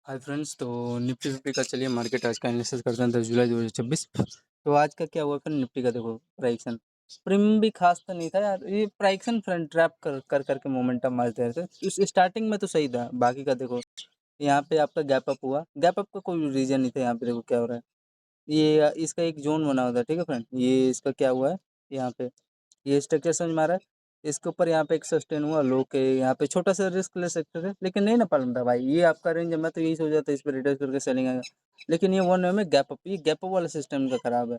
Hi friends, तो Nifty fifty का चलिए मार्केट आज का एनालिसिस करते हैं 10 जुलाई 2026। तो आज का क्या हुआ फिर निफ्टी का देखो प्राइक्सन प्रीमियम भी खास तो नहीं था यार। ये प्राइक्सन फ्रंट ट्रैप कर कर करके मोमेंटम मारते रहते थे। इस स्टार्टिंग में तो सही था, बाकी का देखो यहाँ पे आपका गैप अप हुआ। गैप अप का कोई रीज़न नहीं था। यहाँ पे देखो क्या हो रहा है, ये इसका एक जोन बना हुआ था, ठीक है फ्रेंड। ये इसका क्या हुआ है, यहाँ पे ये स्ट्रक्चर समझ में आ रहा है। इसके ऊपर यहाँ पे एक सस्टेन हुआ लो के, यहाँ पे छोटा सा रिस्क ले सकते थे लेकिन नहीं ना पालन था भाई। ये आपका रेंज है, मैं तो यही सोचा था इस पर रिटर्न करके सेलिंग आएगा, लेकिन ये वन वे में गैप अप, ये गैप अप वाला सिस्टम का खराब है,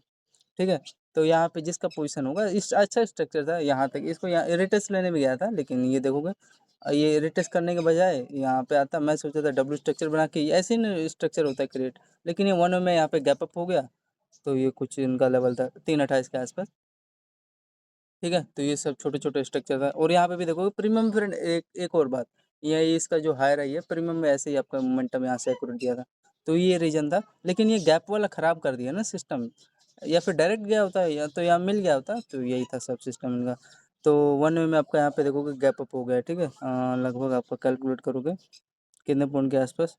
ठीक है। तो यहाँ पे जिसका पोजीशन होगा, इस अच्छा स्ट्रक्चर था यहाँ तक, इसको यहाँ रिटेस्ट लेने भी गया था, लेकिन ये देखोगे ये रिटेस्ट करने के बजाय यहाँ पे आता। मैं सोचा था डब्ल्यू स्ट्रक्चर बना के ऐसे ही स्ट्रक्चर होता है क्रिएट, लेकिन ये वन वे में यहाँ पे गैप अप हो गया। तो ये कुछ इनका लेवल था 328 के आसपास, ठीक है। तो ये सब छोटे छोटे स्ट्रक्चर था। और यहाँ पे भी देखो प्रीमियम फ्रेंड, एक और बात, ये इसका जो हायर आई है प्रीमियम में ऐसे ही आपका मोमेंटम यहाँ से एक्यूरेट दिया था, तो ये रीजन था। लेकिन ये गैप वाला ख़राब कर दिया ना सिस्टम, या फिर डायरेक्ट गया होता है या तो यहाँ मिल गया होता, तो यही था सब सिस्टम इनका। तो वन वे में आपका यहाँ पे देखोगे गैप अप हो गया, ठीक है। लगभग आपका कैलकुलेट करोगे कितने पॉइंट के आसपास,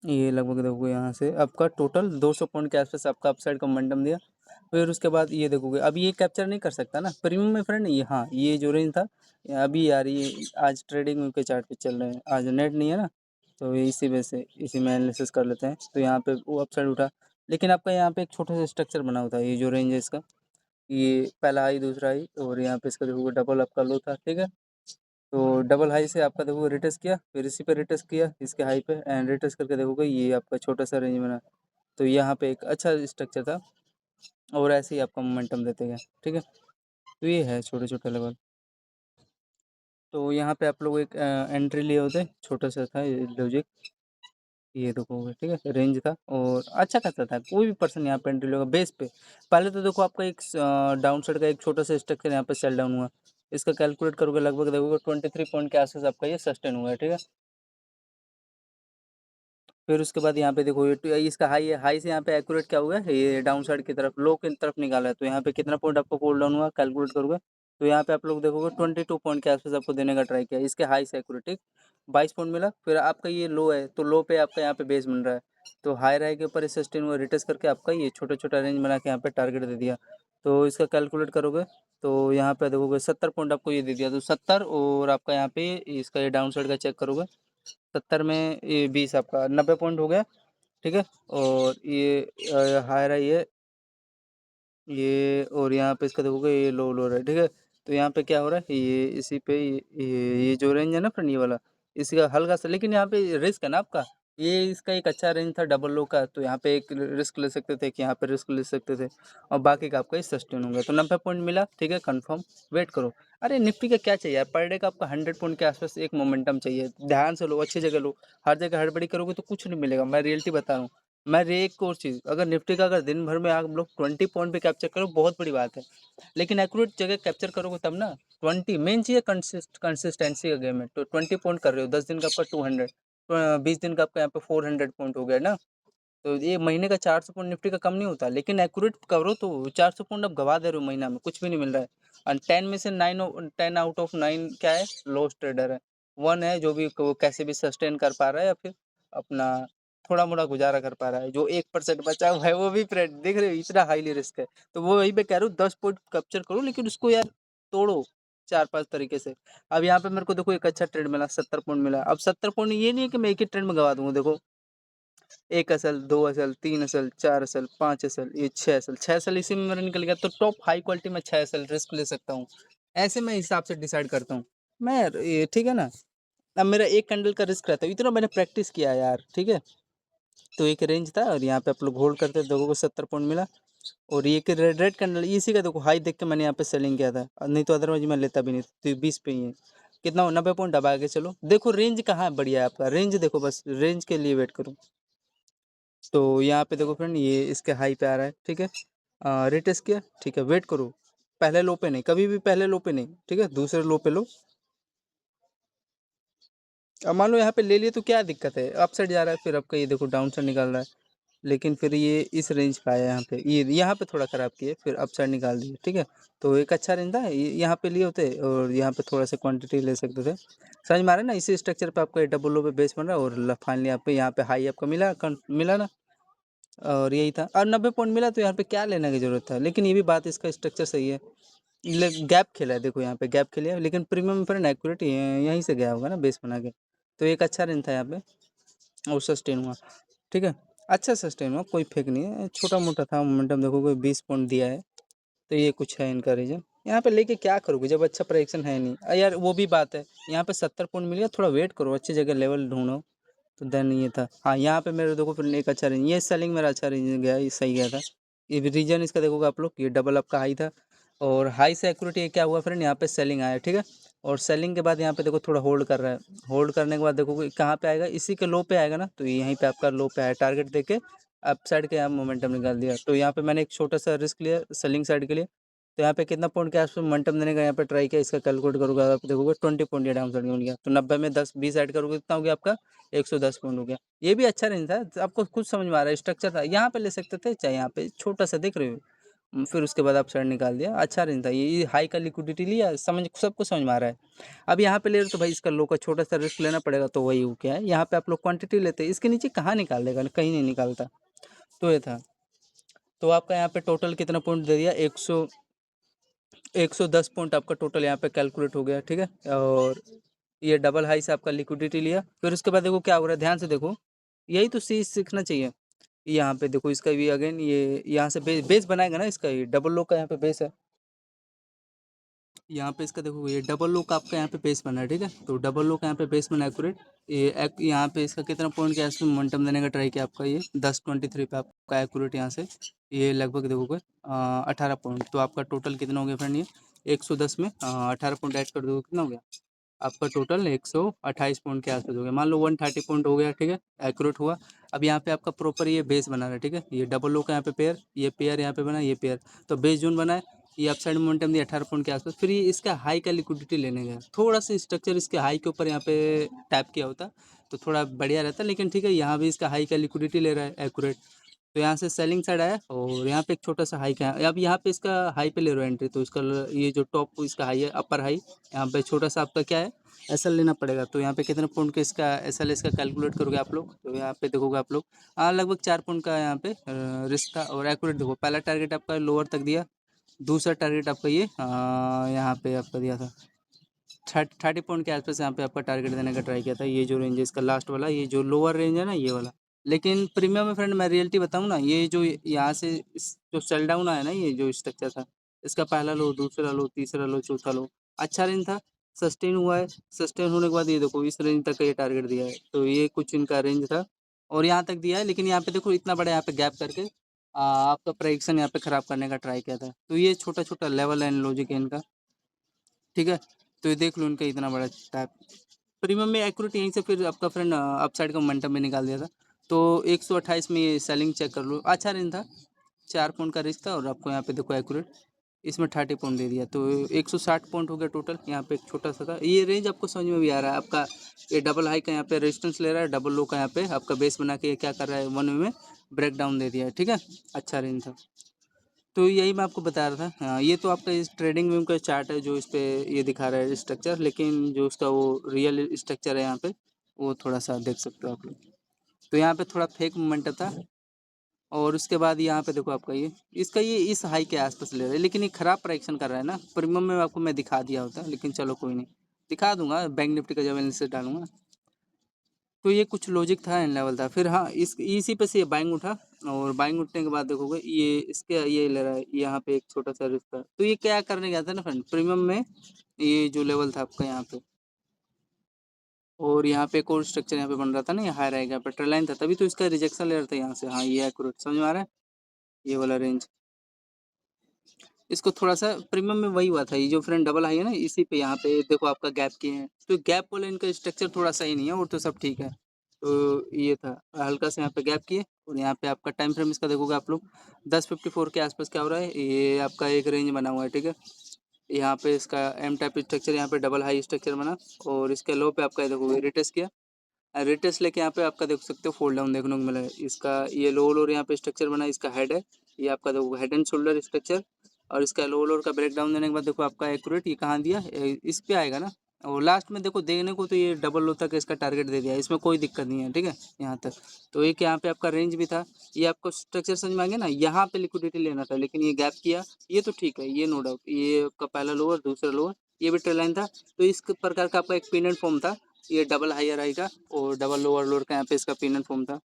ये लगभग देखोगे यहाँ से आपका टोटल 200 पॉइंट के आसपास आपका अपसाइड का मोमेंटम दिया। फिर उसके बाद ये देखोगे अब ये कैप्चर नहीं कर सकता ना प्रीमियम में फ्रेंड। ये हाँ, ये जो रेंज था अभी यार, ये आज ट्रेडिंग के चार्ट पे चल रहे हैं, आज नेट नहीं है ना, तो ये इसी वजह से इसी में एनालिसिस कर लेते हैं। तो यहाँ पे वो अपसाइड उठा, लेकिन आपका यहाँ पे एक छोटा सा स्ट्रक्चर बना हुआ था। ये जो रेंज है इसका, ये पहला हाई दूसरा हाई, और यहाँ पे इसका देखोगे डबल आपका लो था, ठीक है। तो डबल हाई से आपका देखो रिटेस्ट किया, फिर इसी पे रिटेस्ट किया इसके हाई पे, एंड रिटेस्ट करके देखोगे ये आपका छोटा सा रेंज बना। तो यहाँ पे एक अच्छा स्ट्रक्चर था, और ऐसे ही आपका मोमेंटम देते गए, ठीक है। तो ये है छोटे छोटे लेवल। तो यहाँ पे आप लोग एक एंट्री लिए होते, छोटा सा था ये लॉजिक, ये देखोगे, ठीक है। रेंज था और अच्छा खासा था, कोई भी पर्सन यहाँ पे एंट्री लेगा बेस पे। पहले तो देखो आपका एक डाउन साइड का एक छोटा सा स्ट्रक्चर यहाँ पे सेल डाउन हुआ, इसका कैलकुलेट करोगे लगभग देखोगे 23 पॉइंट के आसपास आपका ये सस्टेन हुआ है, ठीक है। फिर उसके बाद यहाँ पे देखो ये इसका हाई है, हाई से यहाँ पे एक्यूरेट क्या हुआ है, ये डाउन साइड की तरफ लो की तरफ निकाला है। तो यहाँ पे कितना पॉइंट आपको कूल डाउन हुआ कैलकुलेट करोगे, तो यहाँ पे आप लोग देखोगे 22 पॉइंट के आसपास आपको देने का ट्राई किया, इसके हाई से एक्यूरेट, ठीक 22 पॉइंट मिला। फिर आपका ये लो है, तो लो पे आपका यहाँ पे बेस बन रहा है, तो हाई राई के ऊपर सस्टेन हुआ, रिटेस्ट करके आपका ये छोटा छोटा रेंज बना के यहाँ पे टारगेट दे दिया। तो इसका कैलकुलेट करोगे तो यहाँ पे देखोगे 70 पॉइंट आपको ये दे दिया, तो 70 और आपका यहाँ पे इसका ये डाउन साइड का चेक करोगे 70 में ये 20 आपका 90 पॉइंट हो गया, ठीक है। और ये हायर है ये और यहाँ पे इसका देखोगे ये लो लो रहा है, ठीक है। तो यहाँ पे क्या हो रहा है, ये इसी पे ये जो रेंज है ना फ्रेंड, ये वाला इसका हल्का सा, लेकिन यहाँ पे रिस्क है ना आपका। ये इसका एक अच्छा रेंज था डबल लो का, तो यहाँ पे एक रिस्क ले सकते थे कि यहाँ पे रिस्क ले सकते थे, और बाकी का आपका सस्टेन होगा। तो 90 पॉइंट मिला, ठीक है, कंफर्म। वेट करो। अरे निफ्टी का क्या चाहिए, पर डे का आपका 100 पॉइंट के आसपास एक मोमेंटम चाहिए, ध्यान से लो, अच्छी जगह लो। हर जगह हड़बड़ी करोगे तो कुछ नहीं मिलेगा, मैं रियलिटी बता रहा हूँ। मैं एक और चीज़, अगर निफ्टी का अगर दिन भर में आप लोग 20 पॉइंट भी कैप्चर करो बहुत बड़ी बात है, लेकिन एक्यूरेट जगह कैप्चर करोगे तब ना। 20 मेन चीज़ है, कंसिस्टेंसी का गेम है। तो 20 पॉइंट कर रहे हो, 10 दिन का आपका 200, 20 दिन का आपका यहाँ पे 400 पॉइंट हो गया ना। तो ये महीने का 400 पॉइंट निफ्टी का कम नहीं होता, लेकिन एक्यूरेट करो तो 400 पॉइंट आप गवा दे रहे हो महीना में, कुछ भी नहीं मिल रहा है। और 10 में से 10 आउट ऑफ 9 क्या है, लॉस ट्रेडर है। 1 है जो भी वो कैसे भी सस्टेन कर पा रहा है, या फिर अपना थोड़ा मोड़ा गुजारा कर पा रहा है। जो 1% बचा हुआ है वो भी फ्रेंड देख रहे हो, इतना हाईली रिस्क है। तो वो वही मैं कह रहा हूँ, 10 पॉइंट कैप्चर करो, लेकिन उसको यार तोड़ो 4-5 तरीके से। अब यहाँ पे मेरे को देखो एक अच्छा ट्रेड मिला, 70 पॉइंट मिला। अब 70 पॉइंट ये नहीं है कि मैं एक ही ट्रेड में गवा दूंगा, देखो 1 असल, 2 असल, 3 असल, 4 असल, 5 असल, ये 6 असल, 6 असल इसी में मेरा निकल गया। तो टॉप हाई क्वालिटी में 6 असल रिस्क ले सकता हूँ, ऐसे मैं हिसाब से डिसाइड करता हूँ मैं यार, ये ठीक है ना। अब मेरा एक कैंडल का रिस्क रहता है, इतना मैंने प्रैक्टिस किया यार, ठीक है। तो एक रेंज था और यहाँ पे आप लोग होल्ड करते देखोगे 70 पॉइंट मिला। और ये कि रेड रेड कैंडल इसी का देखो हाई देख के मैंने यहाँ पे सेलिंग किया था, नहीं तो अदरवाइज मैं लेता भी नहीं। तो ये 20 पे ही है, कितना हो, 90 पॉइंट दबा के चलो। देखो रेंज कहाँ है, बढ़िया है आपका रेंज, देखो बस रेंज के लिए वेट करो। तो यहाँ पे देखो फ्रेंड, ये इसके हाई पे आ रहा है, ठीक है। रिटेस्ट किया, ठीक है, वेट करो। पहले लो पे नहीं, कभी भी पहले लो पे नहीं, ठीक है, दूसरे लो पे लो। अब मान लो यहाँ पे ले लिए तो क्या दिक्कत है, अप साइड जा रहा है, फिर आपका ये देखो डाउन साइड निकल रहा है। लेकिन फिर ये इस रेंज पे आया यहाँ पे, ये यहाँ पे थोड़ा ख़राब किए, फिर अप साइड निकाल दिए, ठीक है। तो एक अच्छा रेंज था, यहाँ पे लिए होते और यहाँ पे थोड़ा सा क्वांटिटी ले सकते थे। समझ में आ रहा है ना, इसी स्ट्रक्चर पे आपका डबल लो पे बेस बन रहा है और फाइनली यहाँ पे हाई आपको मिला ना, और यही था। और 90 पॉइंट मिला तो यहाँ पे क्या लेने की ज़रूरत था, लेकिन ये भी बात, इसका स्ट्रक्चर सही है। गैप खेला है, देखो यहाँ पे गैप खेलिया, लेकिन प्रीमियम पर एक्यूरेट यहीं से गया होगा ना बेस बना के। तो एक अच्छा रेंज था यहाँ पे और सस्टेन हुआ, ठीक है। अच्छा सस्टेन हुआ, कोई फेक नहीं है, छोटा मोटा था मोमेंटम, देखोगे 20 पॉइंट दिया है। तो ये कुछ है इनका रीजन। यहाँ पे लेके क्या करोगे जब अच्छा प्राइक्शन है नहीं। यार वो भी बात है, यहाँ पे 70 पॉइंट मिल गया, थोड़ा वेट करो, अच्छी जगह लेवल ढूंढो। तो देन ये था, हाँ यहाँ पे मेरे देखो फिर एक अच्छा रेंज, ये सेलिंग मेरा अच्छा रेंज गया, ये सही गया था। ये रीजन इसका देखोगे आप लोग, ये डबल अप का हाई था और हाई से एक्यूरेट ये क्या हुआ फ्रेंड, यहाँ पे सेलिंग आया, ठीक है। और सेलिंग के बाद यहाँ पे देखो थोड़ा होल्ड कर रहा है, होल्ड करने के बाद देखो कहाँ पे आएगा, इसी के लो पे आएगा ना, तो यहीं पे आपका लो पे आया, टारगेट देके अप साइड के यहाँ मोमेंटम निकाल दिया। तो यहाँ पे मैंने एक छोटा सा रिस्क लिया सेलिंग साइड के लिए। तो यहाँ पे कितना पॉइंट के आसपास मोमेंटम देने का यहाँ पे ट्राई किया, इसका कैलकुलेट करोगे आप देखोगे 20 पॉइंट ये डाउन साइड मिल गया। तो 90 में 10-20 ऐड करोगे कितना हो गया आपका, 110 पॉइंट हो गया। ये भी अच्छा रेंज था, तो आपको कुछ समझ में आ रहा है, स्ट्रक्चर था, यहाँ पे ले सकते थे, चाहे यहाँ पे छोटा सा देख रहे हो। फिर उसके बाद आप साइड निकाल दिया, अच्छा रेंज था ये हाई का लिक्विडिटी लिया, समझ सबको समझ में आ रहा है। अब यहाँ पे ले रहे हो तो भाई इसका लो का छोटा सा रिस्क लेना पड़ेगा, तो वही हो क्या है, यहाँ पे आप लोग क्वांटिटी लेते हैं, इसके नीचे कहाँ निकाल देगा, कहीं नहीं निकालता। तो ये था। तो आपका यहाँ पे टोटल कितना पॉइंट दे दिया, 110 पॉइंट आपका टोटल यहाँ पे कैलकुलेट हो गया, ठीक है। और ये डबल हाई से आपका लिक्विडिटी लिया, फिर उसके बाद देखो क्या हो रहा है, ध्यान से देखो, यही तो चीज सीखना चाहिए। यहाँ पे देखो इसका भी अगेन, ये यहाँ से बेस बनाएगा ना, इसका ये डबल लो का यहाँ पे बेस है। यहाँ पे इसका देखो ये डबल लो का आपका यहाँ पे बेस बना है, ठीक है। तो डबल लो का यहाँ पे बेस बना एक्यूरेट। यहाँ पे इसका कितना पॉइंट के आसपास मोमेंटम देने का ट्राई किया आपका, ये 10.23 पे आपका एक्यूरेट यहाँ से, ये लगभग देखोगे 18 पॉइंट। तो आपका टोटल कितना हो गया फ्रेंड, ये 110 में 18 पॉइंट ऐड कर दोगे कितना हो गया आपका टोटल, 128 पॉइंट के आसपास हो गया, मान लो 130 पॉइंट हो गया, ठीक है, एक्यूरेट हुआ। अब यहाँ पे आपका प्रॉपर ये बेस बना रहा है, ठीक है। ये डबल लो का यहाँ पे पेयर, ये पेयर यहाँ पे बना, ये पेयर, तो बेस जोन बना है। ये अपसाइड मोमेंटम दिया 18 पॉइंट के आसपास, फिर ये इसका हाई का लिक्विडिटी लेने गया, थोड़ा सा स्ट्रक्चर इसके हाई के ऊपर यहाँ पे टैप किया होता तो थोड़ा बढ़िया रहता, लेकिन ठीक है, यहाँ भी इसका हाई का लिक्विडिटी ले रहा है एक्यूरेट। तो यहाँ से सेलिंग साइड आया और यहाँ पे एक छोटा सा हाई का, अब यहाँ पे इसका हाई पे ले रहा है एंट्री, तो इसका ये जो टॉप इसका हाई है, अपर हाई, यहाँ पे छोटा सा आपका क्या है, एस एल लेना पड़ेगा। तो यहाँ पे कितने पॉइंट का इसका एस एल इसका कैलकुलेट करोगे आप लोग, तो यहाँ पे देखोगे आप लोग लगभग 4 पॉइंट का यहाँ पे रिस्क था। और एक्यूरेट देखो, पहला टारगेट आपका लोअर तक दिया, दूसरा टारगेट आपका ये यहाँ पे आपका दिया था 30 पॉइंट के आसपास, यहाँ पे आपका टारगेट देने का ट्राई किया था। ये जो रेंज है इसका लास्ट वाला, ये जो लोअर रेंज है ना, ये वाला। लेकिन प्रीमियम में फ्रेंड मैं रियलिटी बताऊँ ना, ये जो यहाँ से जो सेल डाउन आया ना, ये जो स्ट्रक्चर था, इसका पहला लो, दूसरा लो, तीसरा लो, चौथा लो, अच्छा रेंज था, सस्टेन हुआ है। सस्टेन होने के बाद ये देखो इस रेंज तक का ये टारगेट दिया है, तो ये कुछ इनका रेंज था और यहाँ तक दिया है। लेकिन यहाँ पे देखो इतना बड़ा यहाँ पे गैप करके आपका प्रेडिक्शन यहाँ पे खराब करने का ट्राई किया था। तो ये छोटा छोटा लेवल एंड लॉजिक है इनका, ठीक है। तो ये देख लो इनका इतना बड़ा टैप, प्रीमियम में एक्यूरेट यहीं से फिर आपका फ्रेंड अपसाइड का मोमेंटम में निकाल दिया था। तो 128 में ये सेलिंग चेक कर लो, अच्छा रेंज था, 4 पॉइंट का रिस्क था और आपको यहाँ पे देखो एक्यूरेट इसमें 30 पॉइंट दे दिया, तो 160 पॉइंट हो गया टोटल। यहाँ पे एक छोटा सा था, ये रेंज आपको समझ में भी आ रहा है आपका, ये डबल हाई का यहाँ पे रेजिस्टेंस ले रहा है, डबल लो का यहाँ पे आपका बेस बना के ये क्या कर रहा है, वन वे में ब्रेक डाउन दे दिया है, ठीक है। अच्छा रेंज था। तो यही मैं आपको बता रहा था। हाँ, ये तो आपका इस ट्रेडिंग व्यू का चार्ट है जो इस पे ये दिखा रहा है स्ट्रक्चर, लेकिन जो उसका वो रियल स्ट्रक्चर है यहाँ पे, वो थोड़ा सा देख सकते हो आप लोग। तो यहाँ पे थोड़ा फेक मोमेंट था और उसके बाद यहाँ पे देखो आपका ये इसका ये इस हाई के आसपास ले रहा है, लेकिन ये खराब प्राइक्शन कर रहा है ना। प्रीमियम में आपको मैं दिखा दिया होता, लेकिन चलो कोई नहीं, दिखा दूंगा बैंक निफ्टी का जब एनालिसिस डालूंगा। तो ये कुछ लॉजिक था एंड लेवल था। फिर हाँ, इसी पे से ये बाइंग उठा और बाइंग उठने के बाद देखोगे ये इसके ये ले रहा है, यहाँ पे एक छोटा सा रिस्क था। तो ये क्या करने गया था ना फ्रेंड, प्रीमियम में ये जो लेवल था आपका यहाँ पे, और यहाँ पे एक और स्ट्रक्चर यहाँ पे बन रहा था ना, ये हायर आएगा पे ट्रेल लाइन था, तभी तो इसका रिजेक्शन ले रहा था यहाँ से। हाँ, ये एक्यूरेट समझ में आ रहा है, ये वाला रेंज। इसको थोड़ा सा प्रीमियम में वही हुआ था, ये जो फ्रेंड डबल हाई है ना, इसी पे यहाँ पे देखो आपका गैप किए हैं, तो गैप वाला इनका स्ट्रक्चर थोड़ा सही नहीं है, और तो सब ठीक है। तो ये था, हल्का सा यहाँ पे गैप किए और यहाँ पे आपका टाइम फ्रेम इसका देखोगे आप लोग 10:54 के आसपास क्या हो रहा है, ये आपका एक रेंज बना हुआ है, ठीक है। यहाँ पे इसका एम टाइप स्ट्रक्चर, यहाँ पे डबल हाई स्ट्रक्चर बना और इसके लो पे आपका देखोगे रिटेस्ट किया रिटेस्ट लेके यहाँ पे आपका देख सकते हो फोल्ड डाउन देखने को मिला है। इसका ये लोअर यहाँ पे स्ट्रक्चर बना है, इसका हेड है, ये आपका देखो हेड एंड शोल्डर स्ट्रक्चर, और इसका लोअर का ब्रेक डाउन देने के बाद देखो आपका एक्यूरेट ये कहाँ दिया, इस पे आएगा ना, और लास्ट में देखो देखने को तो ये डबल लो तक इसका टारगेट दे दिया, इसमें कोई दिक्कत नहीं है, ठीक है यहाँ तक। तो एक यहाँ पे आपका रेंज भी था, ये आपको स्ट्रक्चर समझ में आ गया ना, यहाँ पे लिक्विडिटी लेना था लेकिन ये गैप किया, ये तो ठीक है, ये नो डाउट, ये आपका पहला लोअर दूसरा लोअर, ये भी ट्रेल लाइन था। तो इस प्रकार का आपका एक पेंडेंट फॉर्म था, ये डबल हायर हाई का और डबल लोअर लोअर का यहाँ पे इसका पेंडेंट फॉर्म था।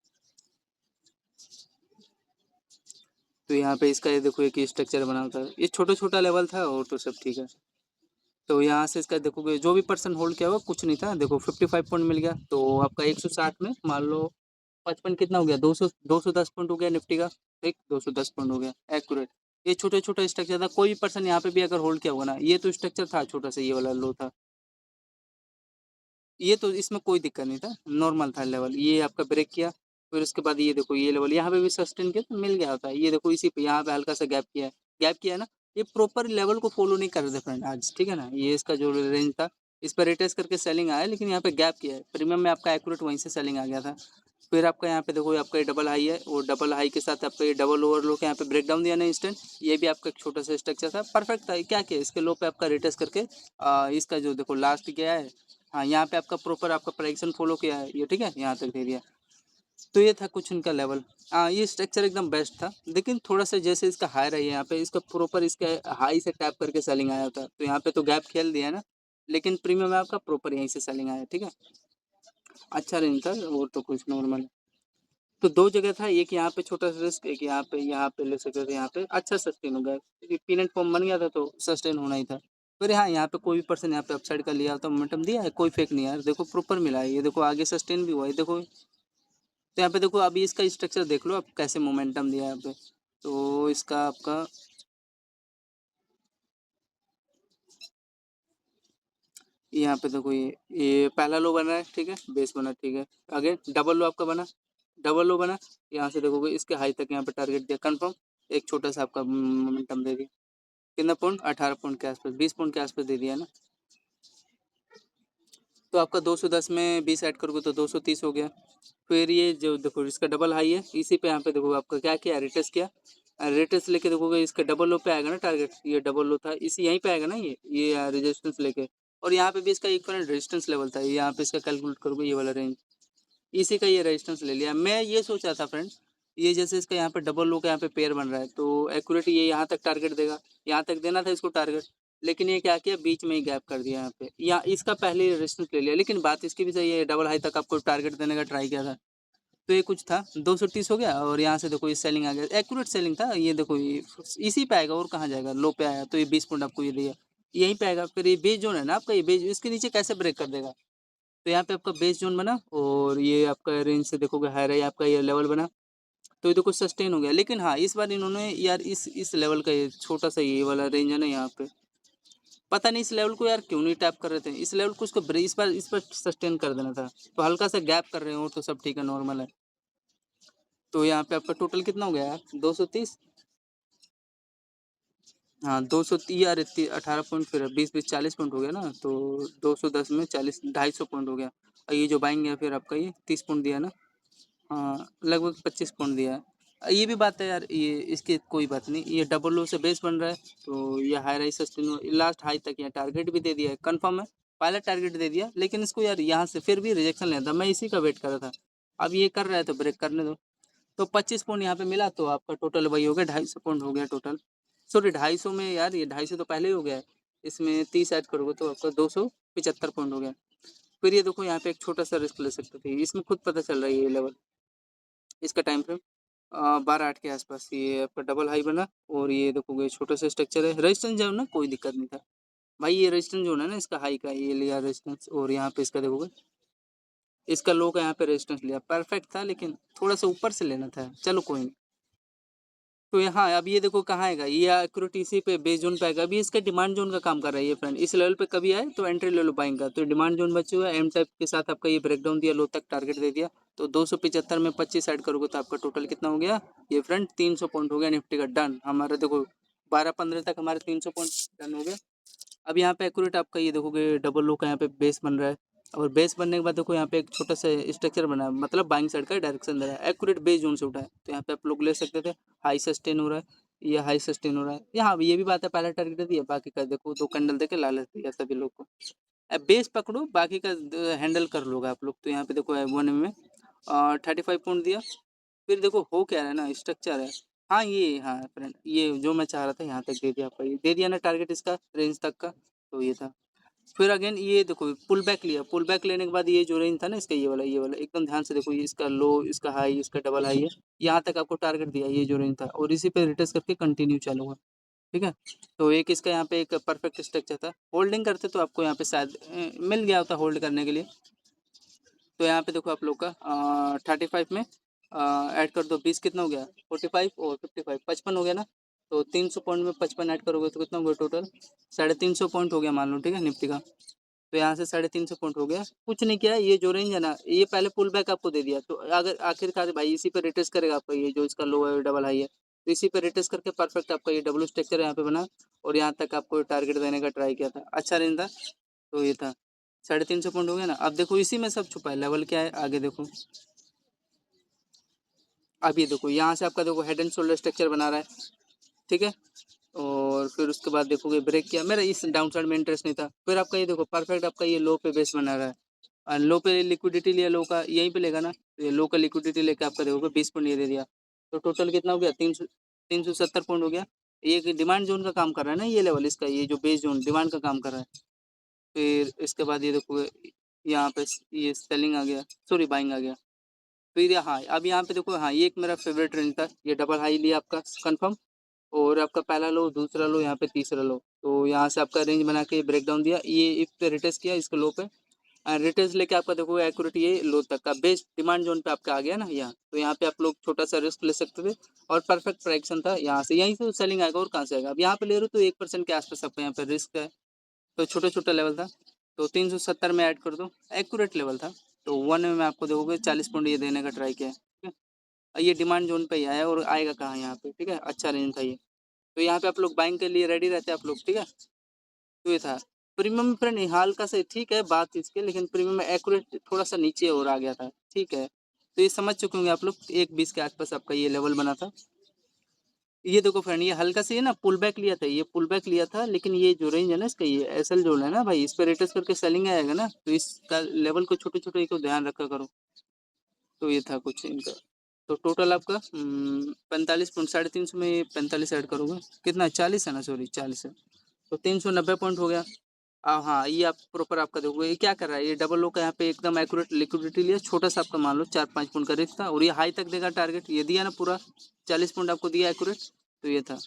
तो यहाँ पे इसका ये देखो एक स्ट्रक्चर बना था, ये छोटा छोटा लेवल था और तो सब ठीक है। तो यहाँ से इसका देखोगे जो भी पर्सन होल्ड किया हुआ कुछ नहीं था, देखो 55 पॉइंट मिल गया, तो आपका 160 में मान लो 55 कितना हो गया, 210 पॉइंट हो गया निफ्टी का, ठीक 210 पॉइंट हो गया एक्यूरेट। ये छोटे छोटा स्ट्रक्चर था, कोई भी पर्सन यहाँ पे भी अगर होल्ड किया होगा ना, ये तो स्ट्रक्चर था छोटा सा, ये वाला लो था, ये तो इसमें कोई दिक्कत नहीं था, नॉर्मल था लेवल, ये आपका ब्रेक किया, फिर उसके बाद ये देखो ये लेवल यहाँ पे भी सस्टेन किया तो मिल गया होता है, ये देखो इसी पे यहाँ पे हल्का सा गैप किया है, गैप किया है ना, ये प्रॉपर लेवल को फॉलो नहीं कर रहे थे फ्रेंड आज, ठीक है ना, ये इसका जो रेंज था इस पर रिटेस्ट करके सेलिंग आया, लेकिन यहाँ पे गैप किया है, प्रीमियम में आपका एक्यूरेट वहीं से सेलिंग आ गया था। फिर आपका यहाँ पे देखो आपका ये डबल हाई है, और डबल हाई के साथ आपका ये डबल ओवर लो के यहाँ पे ब्रेक डाउन दिया ना इंस्टेंट, ये भी आपका एक छोटा सा स्ट्रक्चर था, परफेक्ट था, क्या किया इसके लो पे आपका रिटेस्ट करके इसका जो देखो लास्ट गया है, हाँ यहाँ पे आपका प्रॉपर आपका प्राइक्सन फॉलो किया है ये, ठीक है यहाँ तक दे दिया। तो ये था कुछ उनका लेवल, हाँ ये स्ट्रक्चर एकदम बेस्ट था, लेकिन थोड़ा सा जैसे इसका हाई रही है यहाँ पे इसका प्रॉपर इसका हाई से टैप करके सेलिंग आया था, तो यहाँ पे तो गैप खेल दिया ना, लेकिन प्रीमियम में आपका प्रॉपर यहीं से सेलिंग आया, ठीक है अच्छा रेंज था, और तो कुछ नॉर्मल। तो दो जगह था, एक यहाँ पे छोटा सा रिस्क, एक यहाँ पे ले सकते थे, यहाँ पे अच्छा सस्टेन हो गया, पीनट फॉर्म बन गया था तो सस्टेन होना ही था। फिर हाँ यहाँ पे कोई भी पर्सन यहाँ पे अपसाइड का लिया तो मोमेंटम दिया है, कोई फेक नहीं है यार, देखो प्रॉपर मिला है, ये देखो आगे सस्टेन भी हुआ है देखो। तो यहाँ पे देखो अभी इसका स्ट्रक्चर देख लो आप कैसे मोमेंटम दिया है यहाँ पे, तो इसका आपका यहाँ पे देखो ये पहला लो बना है, ठीक है बेस बना, ठीक है आगे डबल लो आपका बना, डबल लो बना, यहाँ से देखोगे इसके हाई तक यहाँ पे टारगेट दिया कंफर्म, एक छोटा सा आपका मोमेंटम दे दिया, कितना पॉइंट 18 पॉइंट के आसपास 20 पॉइंट के आसपास दे दिया ना। तो आपका 210 में 20 ऐड करोगे तो 230 हो गया। फिर ये जो देखो इसका डबल हाई है, इसी पे यहाँ पे देखो आपका क्या किया रिटेस्ट किया, रिटेस्ट लेके देखोगे इसका डबल लो पे आएगा ना टारगेट, ये डबल लो था इसी यहीं पे आएगा ना, ये रेजिस्टेंस लेके, और यहाँ पे भी इसका इक्वलेंट रेजिस्टेंस लेवल था, यहाँ पे इसका कैलकुलेट करोगे ये वाला रेंज, इसी का ये रेजिस्टेंस ले लिया। मैं ये सोचा था फ्रेंड, ये जैसे इसका यहाँ पे डबल लो का यहाँ पे पेयर बन रहा है तो एक्यूरेट ये यहाँ तक टारगेट देगा, यहाँ तक देना था इसको टारगेट, लेकिन ये क्या किया बीच में ही गैप कर दिया यहाँ पे, या इसका पहले रेजिस्टेंस ले लिया, लेकिन बात इसकी भी सही है, डबल हाई तक आपको टारगेट देने का ट्राई किया था, तो ये कुछ था 230 हो गया, और यहाँ से देखो ये सेलिंग आ गया, एक्यूरेट सेलिंग था, ये देखो ये इसी पे आएगा और कहाँ जाएगा, लो पे आया तो ये 20 पॉइंट आपको ये दिया, यहीं पे आएगा। फिर ये बेस जोन है ना आपका, ये बेस इसके नीचे कैसे ब्रेक कर देगा, तो यहाँ पे आपका बेस जोन बना, और ये आपका रेंज से देखोगे हाई रही आपका ये लेवल बना, तो ये देखो सस्टेन हो गया, लेकिन हाँ इस बार इन्होंने यार इस लेवल का ये छोटा सा ये वाला रेंज है ना यहाँ पे, पता नहीं इस लेवल को यार क्यों नहीं टैप कर रहे थे, इस लेवल को उसको इस पर सस्टेन कर देना था, तो हल्का सा गैप कर रहे हो तो सब ठीक है नॉर्मल है। तो यहाँ पे आपका टोटल कितना हो गया यार 230, हाँ 230 यार 18 पॉइंट, फिर 20 20 40 पॉइंट हो गया ना, तो 210 में 40 250 पॉइंट हो गया, और ये जो बाइंग है फिर आपका ये 30 पॉइंट दिया ना, हाँ लगभग 25 पॉइंट दिया है। ये भी बात है यार, ये इसकी कोई बात नहीं, ये डबल लो से बेस बन रहा है, तो ये high rice sustain last high तक यहाँ टारगेट भी दे दिया है कंफर्म है, पहला टारगेट दे दिया, लेकिन इसको यार यहाँ से फिर भी रिजेक्शन लेना था, मैं इसी का वेट कर रहा था, अब ये कर रहा है तो ब्रेक करने दो। तो 25 पॉइंट यहाँ पे मिला, तो आपका टोटल वही हो गया 250 पॉइंट हो गया टोटल, सॉरी 250 में यार, ये 250 तो पहले ही हो गया है, इसमें 30 ऐड करोगे तो आपका 275 पॉइंट हो गया। फिर ये देखो यहाँ पे एक छोटा सा रिस्क ले सकते थे, इसमें खुद पता चल रहा है ये लेवल, इसका टाइम फ्रेम 12 8 के आसपास, ये आपका डबल हाई बना, और ये देखोगे छोटा सा स्ट्रक्चर है, रेजिस्टेंस जो है ना कोई दिक्कत नहीं था भाई, ये रेजिस्टेंस जो है ना इसका हाई का ये लिया रेजिस्टेंस, और यहाँ पे इसका देखोगे इसका लो का यहाँ पे रेजिस्टेंस लिया, परफेक्ट था, लेकिन थोड़ा सा ऊपर से लेना था, चलो कोई नहीं। तो यहाँ अब ये देखो कहाँ आएगा, ये एक्यूरेट इसी पे बेस जोन पे आएगा, अभी इसका डिमांड जोन का काम कर रहा है ये फ्रेंड, इस लेवल पे कभी आए तो एंट्री ले लो बाइंग का, तो डिमांड जोन बचे हुआ है, एम टाइप के साथ आपका ये ब्रेकडाउन दिया, लो तक टारगेट दे दिया, तो 275 में 25 ऐड करोगे तो आपका टोटल कितना हो गया ये फ्रेंड 300 पॉइंट हो गया निफ्टी का डन, हमारे देखो 12 15 तक हमारे 300 पॉइंट डन हो गया। अब यहाँ पे एक्यूरेट आपका ये देखोगे डबल लो का यहाँ पे बेस बन रहा है, और बेस बनने के बाद देखो यहाँ पे एक छोटा सा स्ट्रक्चर बना है, मतलब बाइंग साइड का डायरेक्शन दे रहा है, एक्यूरेट बेस जोन से उठा है। तो यहाँ पे आप लोग ले सकते थे, हाई सस्टेन हो रहा है, ये हाई सस्टेन हो रहा है। यहाँ ये भी बात है, पहला टारगेट दिया, बाकी का देखो 2 कैंडल देके लालच दिया सभी लोग को। अब बेस पकड़ो, बाकी का हैंडल कर लोगे आप लोग। तो यहाँ पे देखो 1 में 35 पॉइंट दिया। फिर देखो हो क्या रहा है ना, स्ट्रक्चर है। हाँ ये, हाँ फ्रेंड, ये जो मैं चाह रहा था यहाँ तक दे दिया आपका, ये दे दिया ना टारगेट इसका रेंज तक का। तो ये था। फिर अगेन ये देखो पुल बैक लिया, पुल बैक लेने के बाद ये जो रेंज था ना इसका, ये वाला एकदम ध्यान से देखो, ये इसका लो, इसका हाई, इसका डबल हाई है। यहाँ तक आपको टारगेट दिया, ये जो रेंज था, और इसी पे रिटेस्ट करके कंटिन्यू चालू हुआ। ठीक है। तो एक इसका यहाँ पे एक परफेक्ट स्ट्रक्चर था, होल्डिंग करते तो आपको यहाँ पे शायद मिल गया होता होल्ड करने के लिए। तो यहाँ पे देखो आप लोग का 35 में ऐड कर दो, 20 कितना हो गया, 45 और 55, 55 हो गया ना। तो 300 पॉइंट में 55 ऐड करोगे तो कितना हो गया टोटल, 350 पॉइंट हो गया मान लो। ठीक है, निफ्टी का। तो यहाँ से 350 पॉइंट हो गया। कुछ नहीं किया, ये जो रेंज है ना, ये पहले पुल बैक आपको दे दिया। तो अगर आखिरकार भाई इसी पे रिटेस्ट करेगा आपका, ये जो इसका लो है डबल हाई है, तो इसी पे रिटेस्ट करके परफेक्ट आपका ये डब्ल्यू स्ट्रक्चर यहाँ पे बना, और यहाँ तक आपको टारगेट देने का ट्राई किया था, अच्छा रेंज था। तो ये था 350 पॉइंट हो गया ना। अब देखो इसी में सब छुपा है, लेवल क्या है आगे देखो। अब ये देखो यहाँ से आपका देखो हेड एंड शोल्डर स्ट्रक्चर बना रहा है। ठीक है। और फिर उसके बाद देखोगे ब्रेक किया, मेरा इस डाउन साइड में इंटरेस्ट नहीं था। फिर आपका ये देखो परफेक्ट आपका ये लो पे बेस बना रहा है, और लो पे लिक्विडिटी लिया, लो का यहीं पे लेगा ना, तो ये लो का लिक्विडिटी लेके आपका देखोगे 20 पॉइंट ये दे दिया। तो टोटल कितना हो गया, 370 पॉइंट हो गया। ये डिमांड जोन का काम कर रहा है ना ये लेवल, इसका ये जो बेस जोन डिमांड का काम कर रहा है। फिर इसके बाद ये देखोगे यहाँ पे ये सेलिंग आ गया, सॉरी बाइंग आ गया। फिर हाँ अब यहाँ पे देखो, हाँ ये एक मेरा फेवरेट रेंज था, ये डबल हाई लिया आपका कंफर्म, और आपका पहला लो, दूसरा लो, यहाँ पे तीसरा लो। तो यहाँ से आपका रेंज बना के ब्रेक डाउन दिया, ये इस पे रिटेस्ट किया, इसके लो पे रिटेस्ट लेके आपका देखो एक्यूरेट ये लो तक का बेस्ट डिमांड जोन पे आपका आ गया ना यहाँ। तो यहाँ पे आप लोग छोटा सा रिस्क ले सकते थे, और परफेक्ट प्राइक्शन था यहाँ से, यहीं से सेलिंग आएगा, और कहाँ से आएगा। अब यहाँ पे ले रहे हो तो 1% के आसपास आपका यहाँ पे रिस्क है। तो छोटा छोटा लेवल था। तो 370 में ऐड कर दो, एक्यूरेट लेवल था। तो 1 में आपको देखोगे 40 पॉइंट ये देने का ट्राई किया है। ठीक है, ये डिमांड जोन पे ही आया, और आएगा कहाँ यहाँ पे। ठीक है, अच्छा रेंज था ये। तो यहाँ पे आप लोग बाइंग के लिए रेडी रहते हैं आप लोग। ठीक है। तो ये था प्रीमियम फ्रेंड, हल्का से ठीक है बात इसके, लेकिन प्रीमियम में एक्यूरेट थोड़ा सा नीचे और आ गया था। ठीक है। तो ये समझ चुके होंगे आप लोग, 1.20 के आसपास आपका ये लेवल बना था। ये देखो फ्रेंड, ये हल्का से ना पुल बैक लिया था, ये पुल बैक लिया था, लेकिन ये जो रेंज है ना इसका, ये एसएल जोन है ना भाई, इस पे रेटस करके सेलिंग आएगा ना, तो इसका लेवल को छोटे छोटे को ध्यान रखा करो। तो ये था कुछ इनका। तो टोटल आपका 45 पॉइंट, 350 में 45 ऐड करोगे कितना, 40 है ना, सॉरी 40 है। तो 390 पॉइंट हो गया। हाँ ये आप प्रॉपर आपका देखोगे, ये क्या कर रहा है, ये डबल लो का यहाँ पे एकदम एक्यूरेट लिक्विडिटी लिया, छोटा सा आपका मान लो 4-5 पॉइंट का रिस्क था, और ये हाई तक देगा टारगेट, ये दिया ना पूरा 40 पॉइंट आपको दिया एक्यूरेट। तो ये था।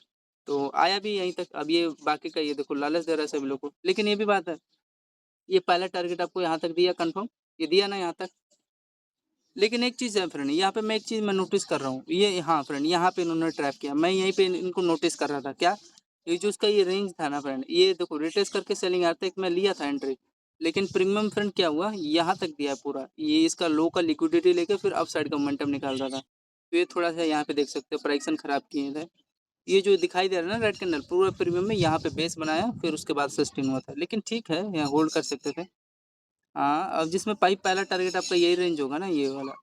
तो आया भी यहीं तक। अब ये बाकी का ये देखो लालच दे रहा है सभी लोग को, लेकिन ये भी बात है, ये पहला टारगेट आपको यहाँ तक दिया कंफर्म, ये दिया ना यहाँ तक। लेकिन एक चीज़ है फ्रेंड, यहाँ पे मैं एक चीज़ मैं नोटिस कर रहा हूँ, ये हाँ फ्रेंड यहाँ पे इन्होंने ट्रैप किया, मैं यहीं पे इनको नोटिस कर रहा था क्या, ये जो उसका ये रेंज था ना फ्रेंड, ये देखो रिटेस्ट करके सेलिंग आता एक मैं लिया था एंट्री, लेकिन प्रीमियम फ्रेंड क्या हुआ, यहाँ तक दिया पूरा, ये इसका लो का लिक्विडिटी लेके फिर अप साइड का मोमेंटम निकाल रहा था। तो ये थोड़ा सा यहाँ पे देख सकते हो प्राइक्शन खराब किए थे। ये जो दिखाई दे रहा है ना रेड कैंडल, पूरा प्रीमियम में यहाँ पे बेस बनाया, फिर उसके बाद सस्टेन हुआ था, लेकिन ठीक है यहाँ होल्ड कर सकते थे। हाँ अब जिसमें पाइप पहला टारगेट आपका यही रेंज होगा ना, ये वाला।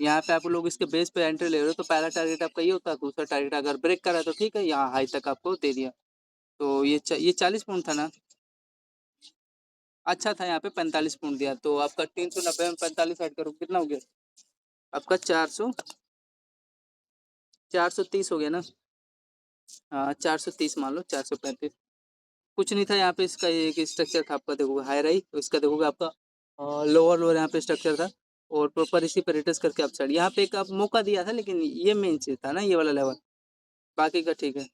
यहाँ पे आप लोग इसके बेस पे एंट्री ले रहे हो, तो पहला टारगेट आपका ये होता है, दूसरा टारगेट अगर ब्रेक करा तो ठीक है, यहाँ हाई तक आपको दे दिया। तो ये 40 पॉइंट था ना, अच्छा था, यहाँ पे 45 पॉइंट दिया। तो आपका 390 में 45 ऐड करो कितना हो गया आपका, 430 हो गया ना। हाँ 430 मान लो, 435 कुछ नहीं था यहाँ पे। इसका एक स्ट्रक्चर था आपका देखोगे हाई राई, तो इसका देखोगे आपका लोअर लोअर यहाँ पे स्ट्रक्चर था, और प्रॉपर इसी पे रिटेस्ट करके अप साइड यहाँ पे एक आप मौका दिया था, लेकिन ये मेन चीज था ना ये वाला लेवल। बाकी का ठीक है,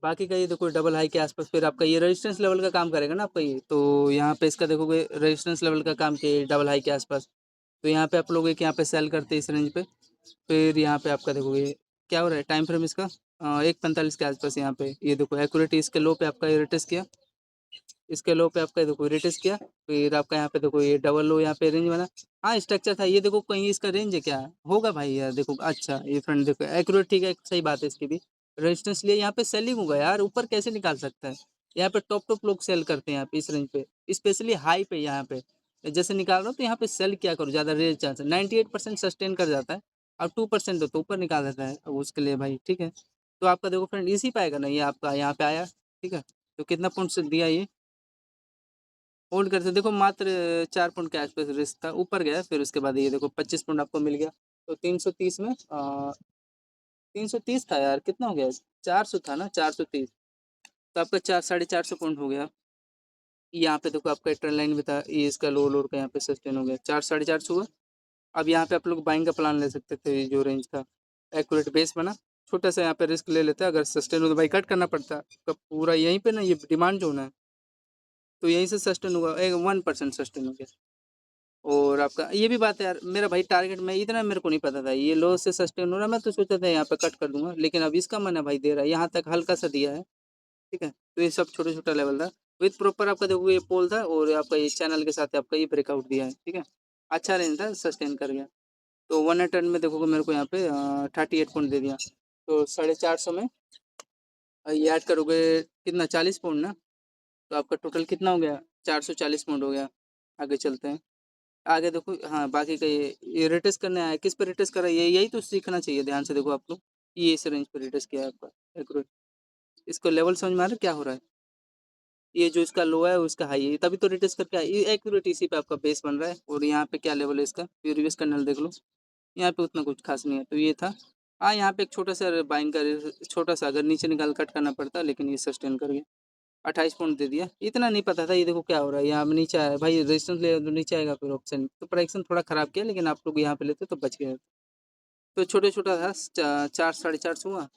बाकी का ये देखो डबल हाई के आसपास फिर आपका ये रेजिस्टेंस लेवल का काम करेगा ना आपका ये। तो यहाँ पे इसका देखोगे रेजिस्टेंस लेवल का काम किया डबल हाई के आसपास। तो यहाँ पे आप लोग एक यहाँ पे सेल करते हैं इस रेंज पे। फिर यहाँ पे आपका देखोगे क्या हो रहा है टाइम फ्रेम इसका, 1:45 के आसपास यहाँ पे ये देखो एक्यूरेट इसके लो पे आपका रिटेस्ट किया, इसके लो पे आपका देखो रिटेस्ट किया। फिर आपका यहाँ पे देखो ये डबल लो यहाँ पे रेंज बना। हाँ स्ट्रक्चर था ये देखो, कहीं इसका रेंज है क्या, होगा भाई यार देखो, अच्छा ये फ्रेंड देखो एक्यूरेट ठीक है, सही बात है इसकी भी। रेजिस्टेंस लिए यहाँ पे सेलिंग होगा यार, ऊपर कैसे निकाल सकता है। यहाँ पे टॉप लोग सेल करते हैं यहाँ पे इस रेंज पे, स्पेशली हाई पे यहाँ पे। जैसे निकाल रहा हूँ तो यहाँ पे सेल क्या करूँ, ज़्यादा रेयर चांस है। 98% सस्टेन कर जाता है, और 2% हो तो ऊपर निकाल देता है, अब उसके लिए भाई ठीक है। तो आपका देखो फ्रेंड इसी पे आएगा ना, ये आपका यहाँ पे आया, ठीक है। तो कितना पॉइंट से दिया ये, होल्ड करते देखो मात्र 4 पॉइंट के आसपास रिस्क था, ऊपर गया, फिर उसके बाद ये देखो 25 पॉइंट आपको मिल गया। तो 330 में 330 था यार, कितना हो गया, 400 था ना, 430। तो आपका 4 साढ़े 400 पॉइंट हो गया। यहाँ पे देखो आपका ट्रेंड लाइन भी था, ये इसका लो लोड का यहाँ पे सस्टेन हो गया, 4 साढ़े 400 हुआ। अब यहाँ पे आप लोग बाइंग का प्लान ले सकते थे, ये जो रेंज था एक्यूरेट बेस बना, छोटा सा यहाँ पे रिस्क ले लेते, अगर सस्टेन हो तो भाई कट करना पड़ता तो पूरा यहीं पे ना, ये डिमांड जोन है, तो यहीं से सस्टेन हुआ, 1% सस्टेन हो गया। और आपका ये भी बात है यार, मेरा भाई टारगेट में इतना मेरे को नहीं पता था ये लो से सस्टेन हो रहा है, मैं तो सोचा था यहाँ पे कट कर दूंगा, लेकिन अब इसका मन है भाई दे रहा है, यहाँ तक हल्का सा दिया है, ठीक है। तो ये सब छोटा छोटा लेवल था, विथ प्रॉपर आपका देखो ये पोल था, और आपका ये चैनल के साथ आपका ये ब्रेकआउट दिया है, ठीक है। अच्छा रेंज था, सस्टेन कर गया। तो 1 टर्न में देखोगे मेरे को यहाँ पे 38 पॉइंट दे दिया। तो 450 में ये ऐड करोगे कितना, 40 पॉइंट ना, तो आपका टोटल कितना हो गया, 440 पॉइंट हो गया। आगे चलते हैं, आगे देखो, हाँ बाकी का ये रिटेस्ट करने आया, किस पे रिटेस्ट कर रहा है, ये यही तो सीखना चाहिए, ध्यान से देखो आप लोग, ये इस रेंज पे रिटेस्ट किया है आपका एक्यूरेट। इसको लेवल समझ में आ रहा है क्या हो रहा है, ये जो इसका लो है उसका हाई है, तभी तो रिटेस्ट करके आया, ये एक्यूरेट इसी पे आपका बेस बन रहा है। और यहाँ पे क्या लेवल है इसका, प्रीवियस कैंडल देख लो, यहाँ पे उतना कुछ खास नहीं है, तो ये था। हाँ यहाँ पे एक छोटा सा बाइंग का, छोटा सा अगर नीचे निकाल कट करना पड़ता, लेकिन ये सस्टेन कर गया, 28 पॉइंट दे दिया, इतना नहीं पता था। ये देखो क्या हो रहा है, यहाँ पे नीचे आया भाई, रेजिस्टेंस ले तो नीचे आएगा, फिर ऑप्शन तो प्राइक्शन थोड़ा खराब किया, लेकिन आप लोग यहाँ पे लेते तो बच गए। तो छोटे छोटा था, 4 साढ़े 400 हुआ।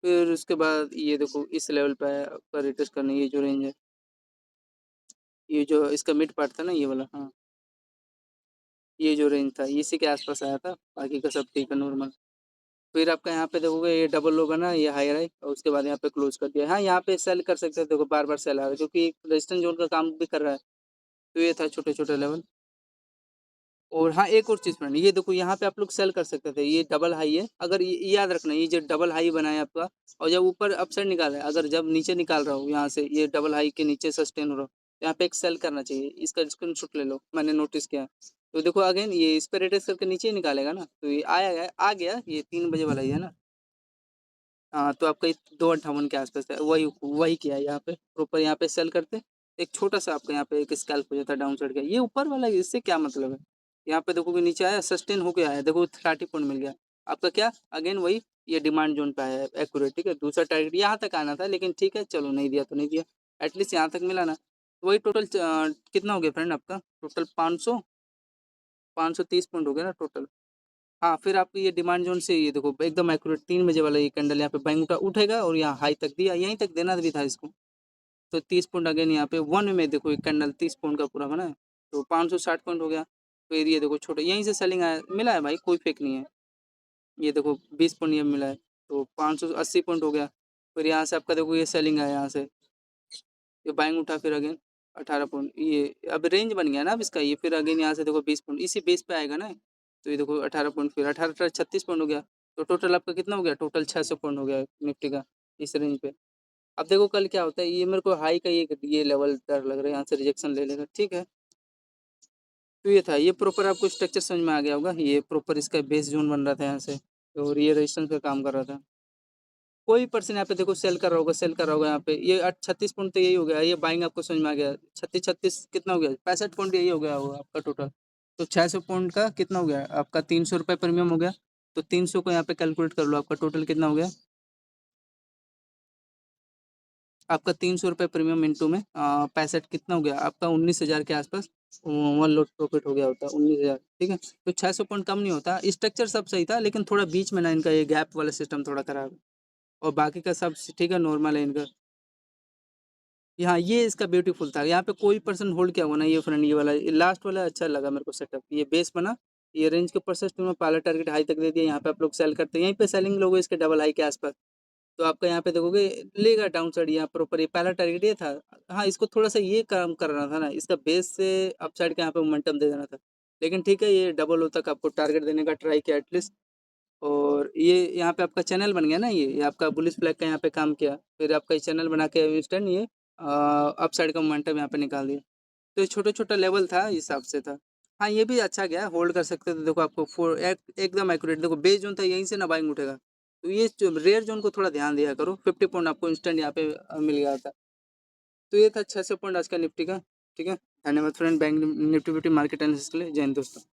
फिर उसके बाद ये देखो इस लेवल पे आया आपका रिटेस्ट करने, ये जो रेंज है, ये जो इसका मिड पार्ट था ना, ये वाला, हाँ ये जो रेंज था इसी के आसपास आया था, बाकी का सब ठीक है नॉर्मल। फिर आपका यहाँ पे देखोगे ये डबल लो बना, ये हाई राइट, और उसके बाद यहाँ पे क्लोज कर दिया। हाँ यहाँ पे सेल कर सकते हैं, देखो बार बार सेल आ रहा है, क्योंकि रेजिस्टेंस जोन का काम भी कर रहा है। तो ये था छोटे छोटे लेवल। और हाँ एक और चीज़ फ्रेंड, ये देखो यहाँ पे आप लोग सेल कर सकते थे, ये डबल हाई है, अगर ये याद रखना, ये जो डबल हाई बनाया आपका, और जब ऊपर अपसाइड निकाला है, अगर जब नीचे निकाल रहा हो यहाँ से, ये डबल हाई के नीचे सस्टेन हो रहा हो, तो यहाँ पे एक सेल करना चाहिए, इसका स्क्रीनशॉट ले लो, मैंने नोटिस किया। तो देखो अगेन ये इस पर रेटेस्ट करके नीचे ही निकालेगा ना, तो ये आया आ गया, ये 3 बजे वाला ही है ना। हाँ तो आपका 258 के आसपास है, वही वही किया है यहाँ पे प्रॉपर, यहाँ पे सेल करते, एक छोटा सा आपका यहाँ पे एक स्कैल्प हो जाता है डाउन साइड का, ये ऊपर वाला इससे क्या मतलब है। यहाँ पे देखो कि नीचे आया, सस्टेन होके आया, देखो 30 पॉइंट मिल गया आपका, क्या अगेन वही, ये डिमांड जोन पे आया है एक्यूरेट, ठीक है। दूसरा टारगेट यहाँ तक आना था, लेकिन ठीक है चलो, नहीं दिया तो नहीं दिया, एटलीस्ट यहाँ तक मिला ना। तो वही टोटल कितना हो गया फ्रेंड आपका, टोटल 530 पॉइंट हो गया ना टोटल। हाँ फिर आपकी ये डिमांड जोन से ये देखो एकदम एक्यूरेट 3 बजे वाला ये कैंडल यहाँ पे बैंक उठेगा, और यहाँ हाई तक दिया, यहीं तक देना भी था इसको। तो 30 पॉइंट अगेन यहाँ पे 1 में देखो एक कैंडल 30 पॉइंट का पूरा बना है, तो 560 पॉइंट हो गया। फिर ये देखो छोटे यहीं से सेलिंग आया, मिला है भाई, कोई फेक नहीं है। ये देखो 20 पॉइंट ये मिला है, तो 580 पॉइंट हो गया। फिर यहाँ से आपका देखो ये सेलिंग आया, यहाँ से ये बाइंग उठा, फिर अगेन 18 पॉइंट, ये अब रेंज बन गया ना अब इसका, ये फिर अगेन यहाँ से देखो 20 पॉइंट इसी बेस पे आएगा ना। तो ये देखो 18 पॉइंट, फिर 36 पॉइंट हो गया। तो टोटल आपका कितना हो गया, टोटल 600 पॉइंट हो गया निफ्टी का इस रेंज पे। अब देखो कल क्या होता है, ये मेरे को हाई का ये लेवल डर लग रहा है, यहाँ से रिजेक्शन ले लेगा, ठीक है। तो ये था, ये प्रॉपर आपको स्ट्रक्चर समझ में आ गया होगा, ये प्रॉपर इसका बेस जोन बन रहा था यहाँ से, और ये रेजिस्टेंस का काम कर रहा था। कोई पर्सन यहाँ पे देखो सेल कर रहा होगा, सेल कर रहा होगा यहाँ पे, ये 36 पॉइंट तो यही हो गया, ये बाइंग आपको समझ में आ गया, 36 कितना हो गया, 65 पॉइंट यही हो गया होगा आपका टोटल। तो 600 पॉइंट का कितना हो गया आपका, 300 रुपये प्रीमियम हो गया। तो 300 को यहाँ पे कैलकुलेट कर लो, आपका टोटल कितना हो गया, आपका 300 रुपये प्रीमियम इंटू में 65 कितना हो गया आपका, 19,000 के आसपास। वन लोड प्रॉफिट हो गया होता 19,000, ठीक है। तो 600 पॉइंट कम नहीं होता, स्ट्रक्चर सब सही था, लेकिन थोड़ा बीच में ना इनका ये गैप वाला सिस्टम थोड़ा खराब है, और बाकी का सब ठीक है, नॉर्मल है इनका। यहाँ ये इसका ब्यूटीफुल था, यहाँ पे कोई पर्सन होल्ड किया हुआ ना, ये फ्रेंड ये वाला लास्ट वाला अच्छा लगा मेरे को सेटअप, ये बेस बना, ये रेंज के ऊपर से में पहला टारगेट हाई तक दे दिया, यहाँ पे आप लोग सेल करते हैं, यहीं पे सेलिंग लोगे इसके डबल हाई के आसपास। तो आपका यहाँ पे देखोगे लेगा डाउन साइड, यहाँ प्रॉपर ये पहला टारगेट ये था। हाँ इसको थोड़ा सा ये काम करना था ना, इसका बेस से अपसाइड के यहाँ पे मोमेंटम दे देना था, लेकिन ठीक है ये डबल हो तक आपको टारगेट देने का ट्राई किया एटलीस्ट। और ये यहाँ पे आपका चैनल बन गया ना, ये आपका बुलिस फ्लैग का यहाँ पे काम किया, फिर आपका चैनल बना के स्टैंड ये अप साइड का मोमेंटम यहाँ पे निकाल दिया। तो ये छोटा-छोटा लेवल था, इस हिसाब से था। हाँ, ये भी अच्छा गया, होल्ड कर सकते थे। देखो आपको एकदम एक्यूरेट, देखो बेस ज़ोन था, यहीं से ना बाइंग उठेगा। तो ये जो रेयर ज़ोन को थोड़ा ध्यान दिया करो। 50 पॉइंट आपको इंस्टेंट यहाँ पे मिल गया था। तो ये था 600 पॉइंट आज का निफ्टी का। ठीक है? धन्यवाद friend bank Nifty fifty market analysis के लिए। जय हिंद दोस्तों।